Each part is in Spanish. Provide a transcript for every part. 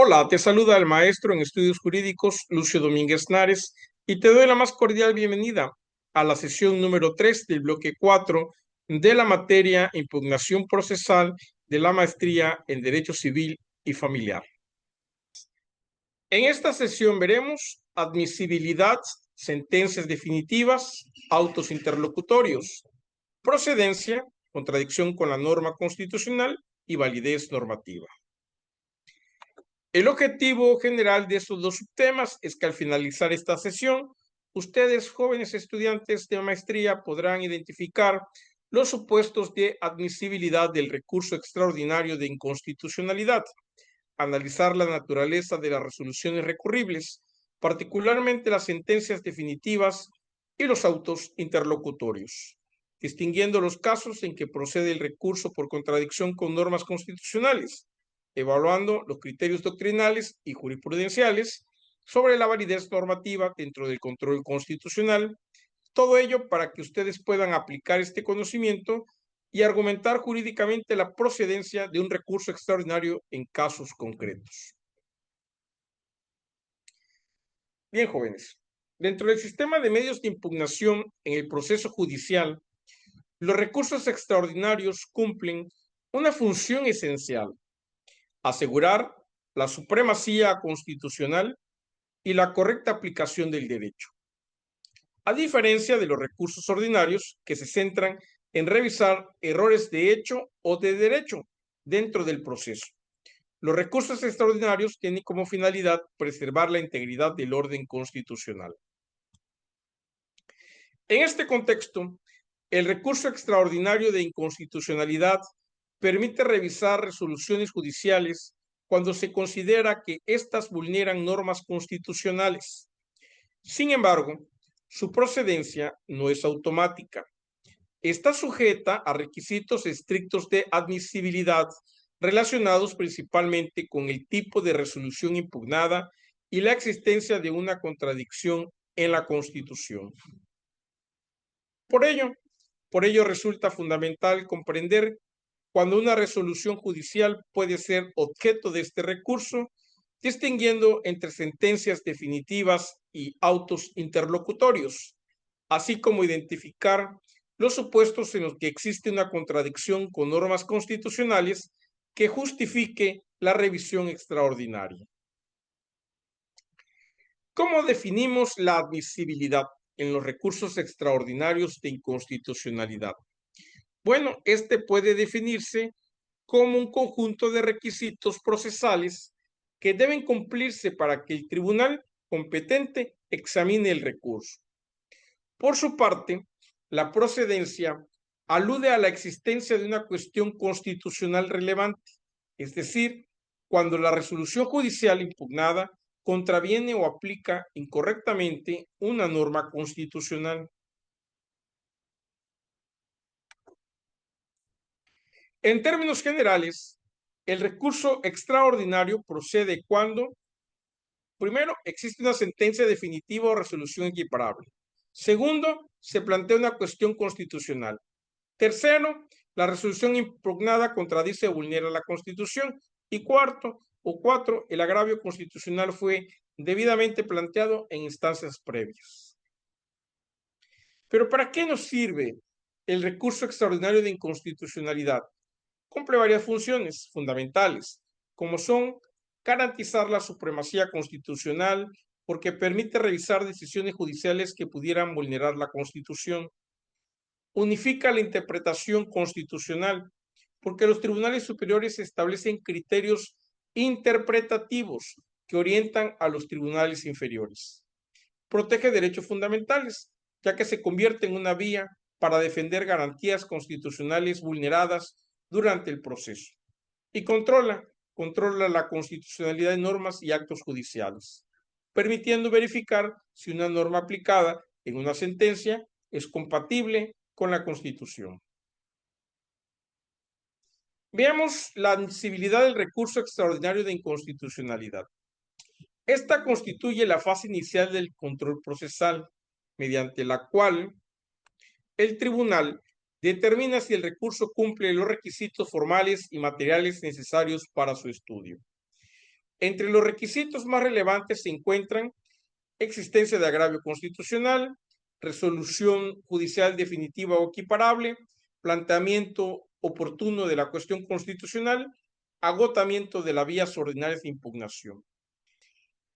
Hola, te saluda el maestro en estudios jurídicos Lucio Domínguez Nares y te doy la más cordial bienvenida a la sesión número 3 del bloque 4 de la materia Impugnación Procesal de la maestría en Derecho Civil y Familiar. En esta sesión veremos admisibilidad, sentencias definitivas, autos interlocutorios, procedencia, contradicción con la norma constitucional y validez normativa. El objetivo general de estos dos subtemas es que al finalizar esta sesión, ustedes, jóvenes estudiantes de maestría, podrán identificar los supuestos de admisibilidad del recurso extraordinario de inconstitucionalidad, analizar la naturaleza de las resoluciones recurribles, particularmente las sentencias definitivas y los autos interlocutorios, distinguiendo los casos en que procede el recurso por contradicción con normas constitucionales, evaluando los criterios doctrinales y jurisprudenciales sobre la validez normativa dentro del control constitucional, todo ello para que ustedes puedan aplicar este conocimiento y argumentar jurídicamente la procedencia de un recurso extraordinario en casos concretos. Bien, jóvenes, dentro del sistema de medios de impugnación en el proceso judicial, los recursos extraordinarios cumplen una función esencial: asegurar la supremacía constitucional y la correcta aplicación del derecho, a diferencia de los recursos ordinarios que se centran en revisar errores de hecho o de derecho dentro del proceso. Los recursos extraordinarios tienen como finalidad preservar la integridad del orden constitucional. En este contexto, el recurso extraordinario de inconstitucionalidad permite revisar resoluciones judiciales cuando se considera que éstas vulneran normas constitucionales. Sin embargo, su procedencia no es automática. Está sujeta a requisitos estrictos de admisibilidad relacionados principalmente con el tipo de resolución impugnada y la existencia de una contradicción en la Constitución. Por ello resulta fundamental comprender cuando una resolución judicial puede ser objeto de este recurso, distinguiendo entre sentencias definitivas y autos interlocutorios, así como identificar los supuestos en los que existe una contradicción con normas constitucionales que justifique la revisión extraordinaria. ¿Cómo definimos la admisibilidad en los recursos extraordinarios de inconstitucionalidad? Bueno, este puede definirse como un conjunto de requisitos procesales que deben cumplirse para que el tribunal competente examine el recurso. Por su parte, la procedencia alude a la existencia de una cuestión constitucional relevante, es decir, cuando la resolución judicial impugnada contraviene o aplica incorrectamente una norma constitucional. En términos generales, el recurso extraordinario procede cuando, primero, existe una sentencia definitiva o resolución equiparable. Segundo, se plantea una cuestión constitucional. Tercero, la resolución impugnada contradice o vulnera la Constitución. Y cuatro, el agravio constitucional fue debidamente planteado en instancias previas. Pero ¿para qué nos sirve el recurso extraordinario de inconstitucionalidad? Cumple varias funciones fundamentales, como son garantizar la supremacía constitucional, porque permite revisar decisiones judiciales que pudieran vulnerar la Constitución. Unifica la interpretación constitucional, porque los tribunales superiores establecen criterios interpretativos que orientan a los tribunales inferiores. Protege derechos fundamentales, ya que se convierte en una vía para defender garantías constitucionales vulneradas durante el proceso. Y controla la constitucionalidad de normas y actos judiciales, permitiendo verificar si una norma aplicada en una sentencia es compatible con la Constitución. Veamos la admisibilidad del recurso extraordinario de inconstitucionalidad. Esta constituye la fase inicial del control procesal, mediante la cual el tribunal determina si el recurso cumple los requisitos formales y materiales necesarios para su estudio. Entre los requisitos más relevantes se encuentran existencia de agravio constitucional, resolución judicial definitiva o equiparable, planteamiento oportuno de la cuestión constitucional, agotamiento de las vías ordinarias de impugnación.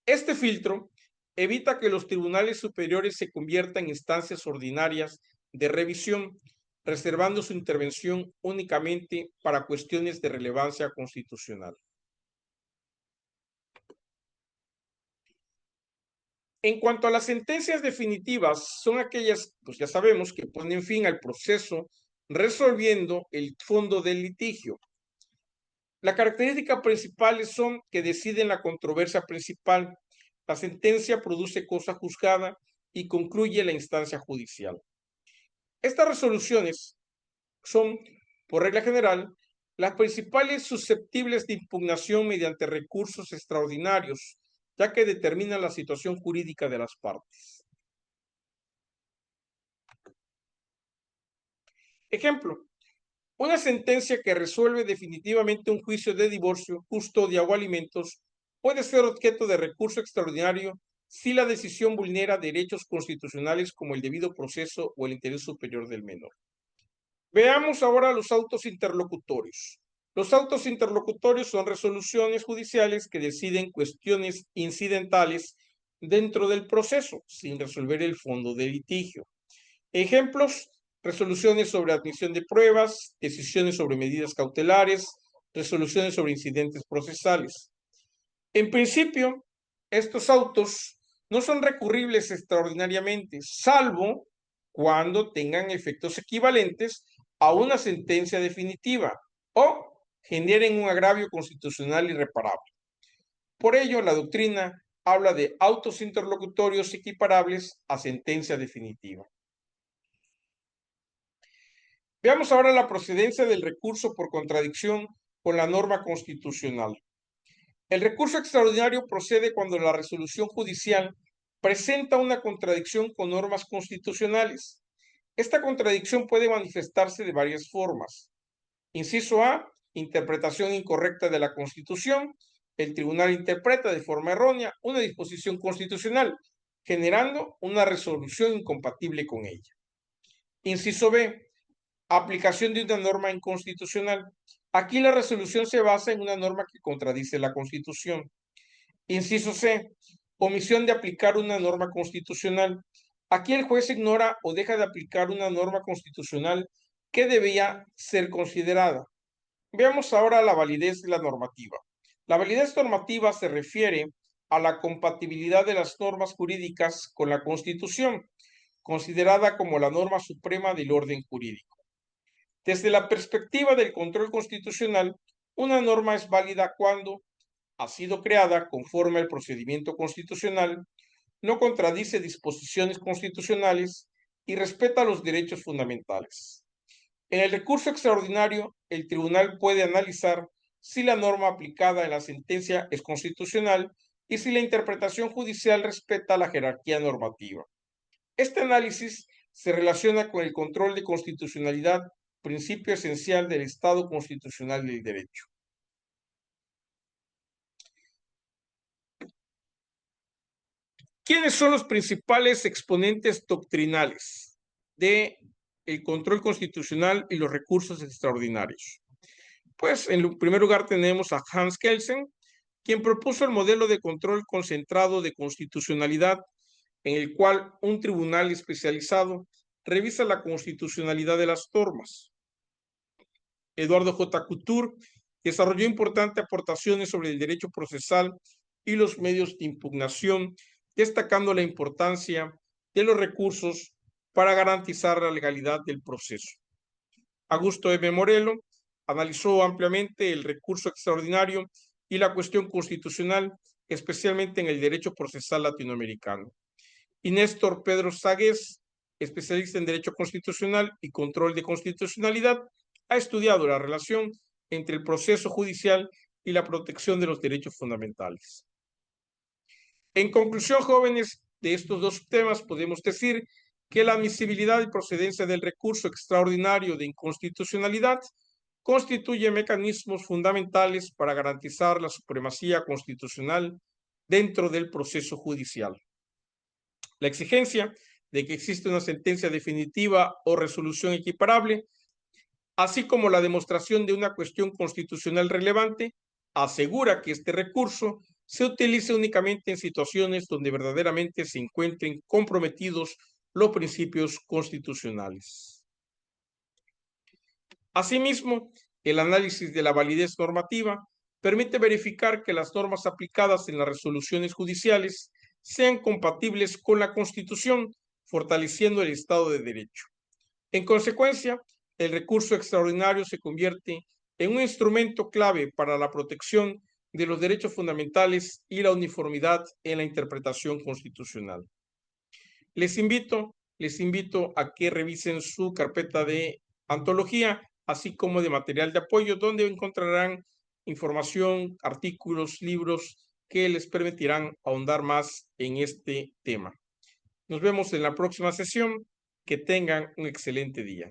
Este filtro evita que los tribunales superiores se conviertan en instancias ordinarias de revisión, reservando su intervención únicamente para cuestiones de relevancia constitucional. En cuanto a las sentencias definitivas, son aquellas, pues ya sabemos, que ponen fin al proceso resolviendo el fondo del litigio. Las características principales son que deciden la controversia principal. La sentencia produce cosa juzgada y concluye la instancia judicial. Estas resoluciones son, por regla general, las principales susceptibles de impugnación mediante recursos extraordinarios, ya que determinan la situación jurídica de las partes. Ejemplo, una sentencia que resuelve definitivamente un juicio de divorcio, custodia o alimentos puede ser objeto de recurso extraordinario si la decisión vulnera derechos constitucionales como el debido proceso o el interés superior del menor. Veamos ahora los autos interlocutorios. Los autos interlocutorios son resoluciones judiciales que deciden cuestiones incidentales dentro del proceso, sin resolver el fondo del litigio. Ejemplos: resoluciones sobre admisión de pruebas, decisiones sobre medidas cautelares, resoluciones sobre incidentes procesales. En principio, estos autos no son recurribles extraordinariamente, salvo cuando tengan efectos equivalentes a una sentencia definitiva o generen un agravio constitucional irreparable. Por ello, la doctrina habla de autos interlocutorios equiparables a sentencia definitiva. Veamos ahora la procedencia del recurso por contradicción con la norma constitucional. El recurso extraordinario procede cuando la resolución judicial presenta una contradicción con normas constitucionales. Esta contradicción puede manifestarse de varias formas. Inciso A: interpretación incorrecta de la Constitución. El tribunal interpreta de forma errónea una disposición constitucional, generando una resolución incompatible con ella. Inciso B: aplicación de una norma inconstitucional. Aquí la resolución se basa en una norma que contradice la Constitución. Inciso C: omisión de aplicar una norma constitucional. Aquí el juez ignora o deja de aplicar una norma constitucional que debía ser considerada. Veamos ahora la validez de la normativa. La validez normativa se refiere a la compatibilidad de las normas jurídicas con la Constitución, considerada como la norma suprema del orden jurídico. Desde la perspectiva del control constitucional, una norma es válida cuando ha sido creada conforme al procedimiento constitucional, no contradice disposiciones constitucionales y respeta los derechos fundamentales. En el recurso extraordinario, el tribunal puede analizar si la norma aplicada en la sentencia es constitucional y si la interpretación judicial respeta la jerarquía normativa. Este análisis se relaciona con el control de constitucionalidad, principio esencial del Estado constitucional del derecho. ¿Quiénes son los principales exponentes doctrinales del control constitucional y los recursos extraordinarios? Pues en primer lugar tenemos a Hans Kelsen, quien propuso el modelo de control concentrado de constitucionalidad, en el cual un tribunal especializado revisa la constitucionalidad de las normas. Eduardo J. Couture desarrolló importantes aportaciones sobre el derecho procesal y los medios de impugnación, destacando la importancia de los recursos para garantizar la legalidad del proceso. Augusto M. Morello analizó ampliamente el recurso extraordinario y la cuestión constitucional, especialmente en el derecho procesal latinoamericano. Y Néstor Pedro Ságuez, especialista en derecho constitucional y control de constitucionalidad, ha estudiado la relación entre el proceso judicial y la protección de los derechos fundamentales. En conclusión, jóvenes, de estos dos temas podemos decir que la admisibilidad y procedencia del recurso extraordinario de inconstitucionalidad constituye mecanismos fundamentales para garantizar la supremacía constitucional dentro del proceso judicial. La exigencia de que existe una sentencia definitiva o resolución equiparable, así como la demostración de una cuestión constitucional relevante, asegura que este recurso se utilice únicamente en situaciones donde verdaderamente se encuentren comprometidos los principios constitucionales. Asimismo, el análisis de la validez normativa permite verificar que las normas aplicadas en las resoluciones judiciales sean compatibles con la Constitución, fortaleciendo el Estado de Derecho. En consecuencia, el recurso extraordinario se convierte en un instrumento clave para la protección de los derechos fundamentales y la uniformidad en la interpretación constitucional. Les invito a que revisen su carpeta de antología, así como de material de apoyo, donde encontrarán información, artículos, libros que les permitirán ahondar más en este tema. Nos vemos en la próxima sesión. Que tengan un excelente día.